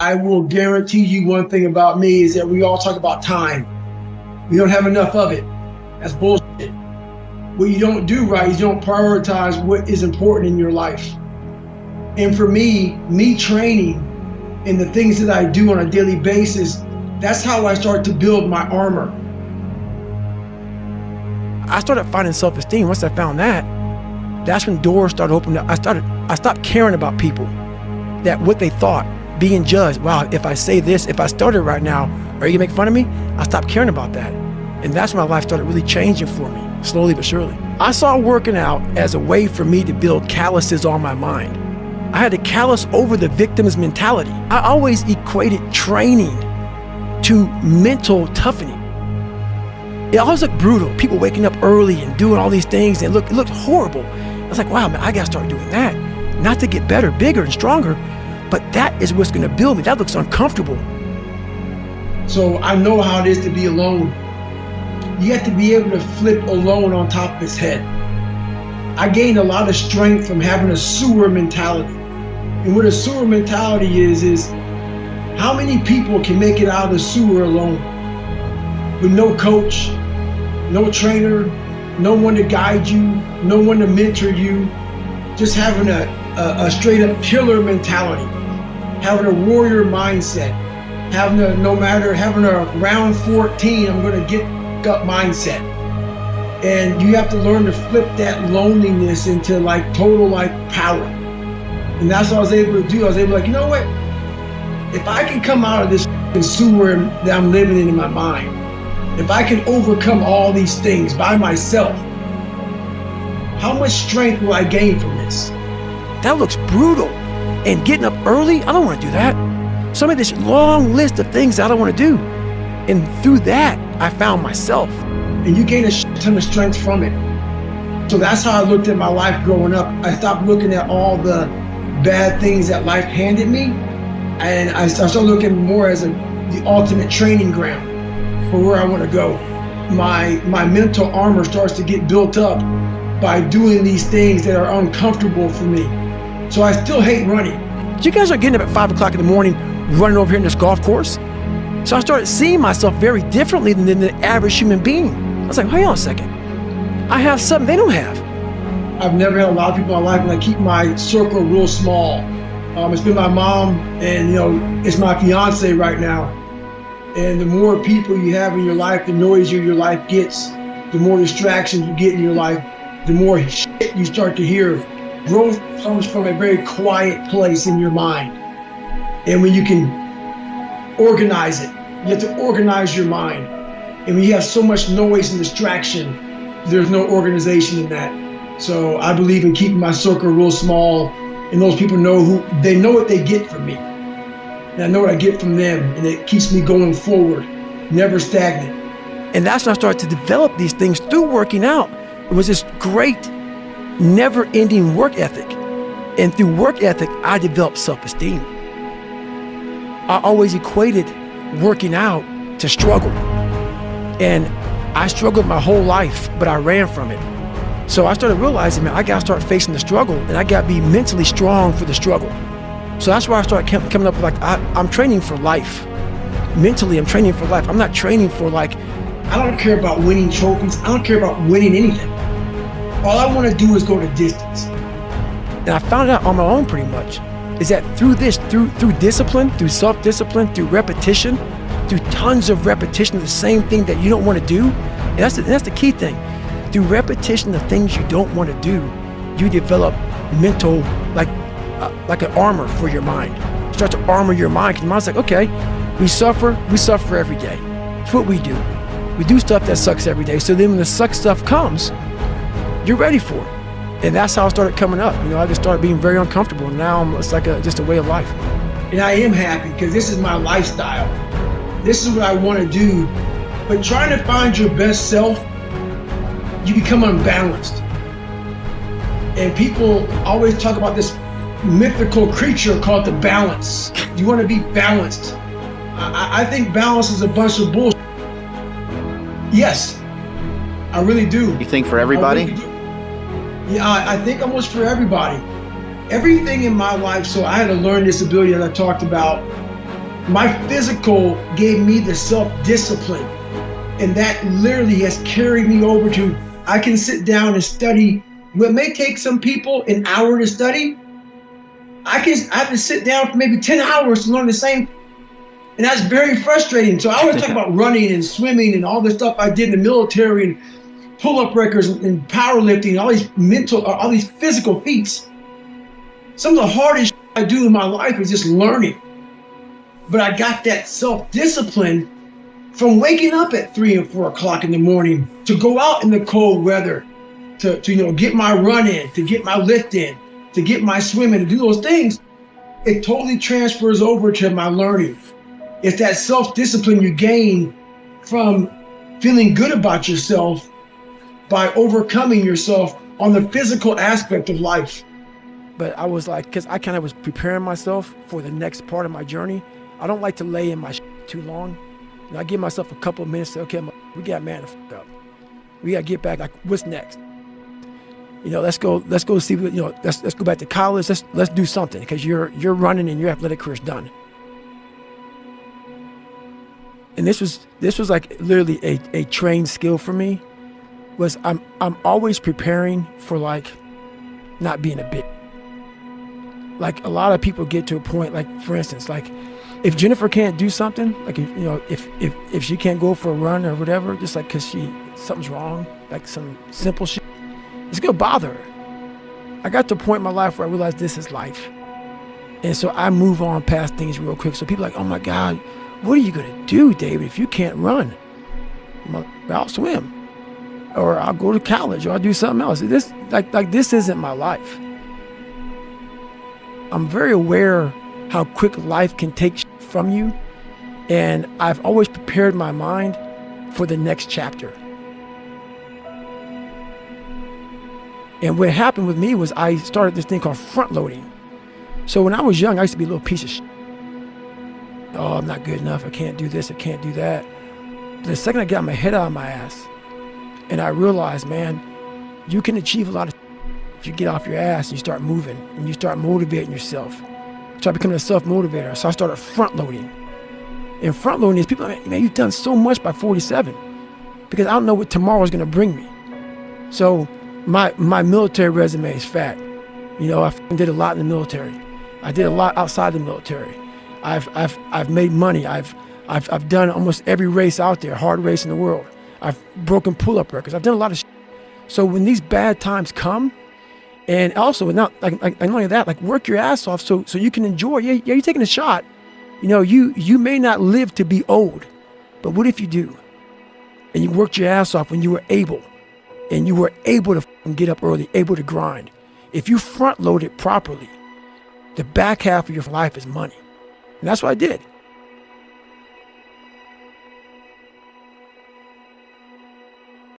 I will guarantee you one thing about me is that we all talk about time. We don't have enough of it. That's bullshit. What you don't do right is you don't prioritize what is important in your life. And for me training and the things that I do on a daily basis, that's how I start to build my armor. I started finding self-esteem. Once I found that, that's when doors started opening up. I stopped caring about people, that what they thought, being judged. Wow, if I say this, if I started right now, are you gonna make fun of me? I stopped caring about that. And that's when my life started really changing for me, slowly but surely. I saw working out as a way for me to build calluses on my mind. I had to callous over the victim's mentality. I always equated training to mental toughening. It always looked brutal. People waking up early and doing all these things, and it looked horrible. I was like, wow, man, I gotta start doing that. Not to get better, bigger, and stronger, but that is what's gonna build me. That looks uncomfortable. So I know how it is to be alone. You have to be able to flip alone on top of his head. I gained a lot of strength from having a sewer mentality. And what a sewer mentality is how many people can make it out of the sewer alone with no coach, no trainer, no one to guide you, no one to mentor you, just having a straight up killer mentality, having a warrior mindset, having a round 14, I'm gonna get up mindset. And you have to learn to flip that loneliness into like total like power. And that's what I was able to do. I was able to like, you know what? If I can come out of this sewer that I'm living in my mind, if I can overcome all these things by myself, how much strength will I gain from this? That looks brutal. And getting up early, I don't want to do that. So I made this long list of things I don't want to do. And through that, I found myself. And you gain a ton of strength from it. So that's how I looked at my life growing up. I stopped looking at all the bad things that life handed me, and I started looking more as the ultimate training ground for where I want to go. My mental armor starts to get built up by doing these things that are uncomfortable for me. So I still hate running. You guys are getting up at 5 o'clock in the morning, running over here in this golf course. So I started seeing myself very differently than the average human being. I was like, hold on a second. I have something they don't have. I've never had a lot of people in my life, and I keep my circle real small. It's been my mom, and it's my fiance right now. And the more people you have in your life, the noisier your life gets. The more distractions you get in your life, the more shit you start to hear. Growth comes from a very quiet place in your mind. And when you can organize it, you have to organize your mind. And when you have so much noise and distraction, there's no organization in that. So I believe in keeping my circle real small, and those people know what they get from me. And I know what I get from them, and it keeps me going forward, never stagnant. And that's when I started to develop these things through working out. It was this great, never-ending work ethic. And through work ethic, I developed self-esteem. I always equated working out to struggle. And I struggled my whole life, but I ran from it. So I started realizing, man, I gotta start facing the struggle, and I gotta be mentally strong for the struggle. So that's why I started coming up with I'm training for life. Mentally, I'm training for life. I'm not training for I don't care about winning trophies. I don't care about winning anything. All I wanna do is go the distance. And I found out on my own pretty much, is that through discipline, through self-discipline, through repetition, through tons of repetition of the same thing that you don't want to do, and that's the key thing. Through repetition of things you don't want to do, you develop mental, like an armor for your mind. You start to armor your mind, because your mind's like, okay, we suffer every day. It's what we do. We do stuff that sucks every day, so then when the suck stuff comes, you're ready for it. And that's how I started coming up. I just started being very uncomfortable, and now it's like just a way of life. And I am happy, because this is my lifestyle. This is what I want to do. But trying to find your best self, you become unbalanced. And people always talk about this mythical creature called the balance. You want to be balanced. I think balance is a bunch of bullshit. Yes, I really do. You think for everybody? Yeah, I think almost for everybody. Everything in my life, so I had a learning disability that I talked about. My physical gave me the self-discipline, and that literally has carried me over to, I can sit down and study what may take some people an hour to study. I have to sit down for maybe 10 hours to learn the same, and that's very frustrating. So I always talk about running and swimming and all the stuff I did in the military and pull-up records and powerlifting, all these physical feats. Some of the hardest I do in my life is just learning. But I got that self-discipline from waking up at 3 and 4 o'clock in the morning to go out in the cold weather, to get my run in, to get my lift in, to get my swim in, to do those things. It totally transfers over to my learning. It's that self-discipline you gain from feeling good about yourself by overcoming yourself on the physical aspect of life. But I was like, because I kind of was preparing myself for the next part of my journey. I don't like to lay in my too long. I give myself a couple of minutes to, okay, we got man to fuck up. We got to get back, like, what's next? Let's go see, let's go back to college. Let's do something, because you're running and your athletic career's done. And this was like literally a trained skill for me, was I'm always preparing for, like, not being a bitch. Like, a lot of people get to a point, like, for instance, like, if Jennifer can't do something, like, if she can't go for a run or whatever, just like because something's wrong, like some simple shit, it's gonna bother her. I got to a point in my life where I realized this is life, and so I move on past things real quick. So people are like, oh my God, what are you gonna do, David, if you can't run? I'll swim, or I'll go to college, or I'll do something else. This isn't my life. I'm very aware how quick life can take from you, and I've always prepared my mind for the next chapter. And what happened with me was I started this thing called front loading. So when I was young, I used to be a little piece of shit. Oh, I'm not good enough. I can't do this. I can't do that. But the second I got my head out of my ass, and I realized, man, you can achieve a lot of if you get off your ass and you start moving and you start motivating yourself. Start becoming a self-motivator. So I started front loading. And front loading is people are like, man, you've done so much by 47, because I don't know what tomorrow is going to bring me. So my military resume is fat. I did a lot in the military. I did a lot outside the military. I've made money. I've done almost every race out there, hard race in the world. I've broken pull-up records. I've done a lot of shit. So when these bad times come, and also not not only that, like, work your ass off so you can enjoy. Yeah, you're taking a shot. You may not live to be old, but what if you do? And you worked your ass off when you were able, and you were able to get up early, able to grind. If you front load it properly, the back half of your life is money. And that's what I did.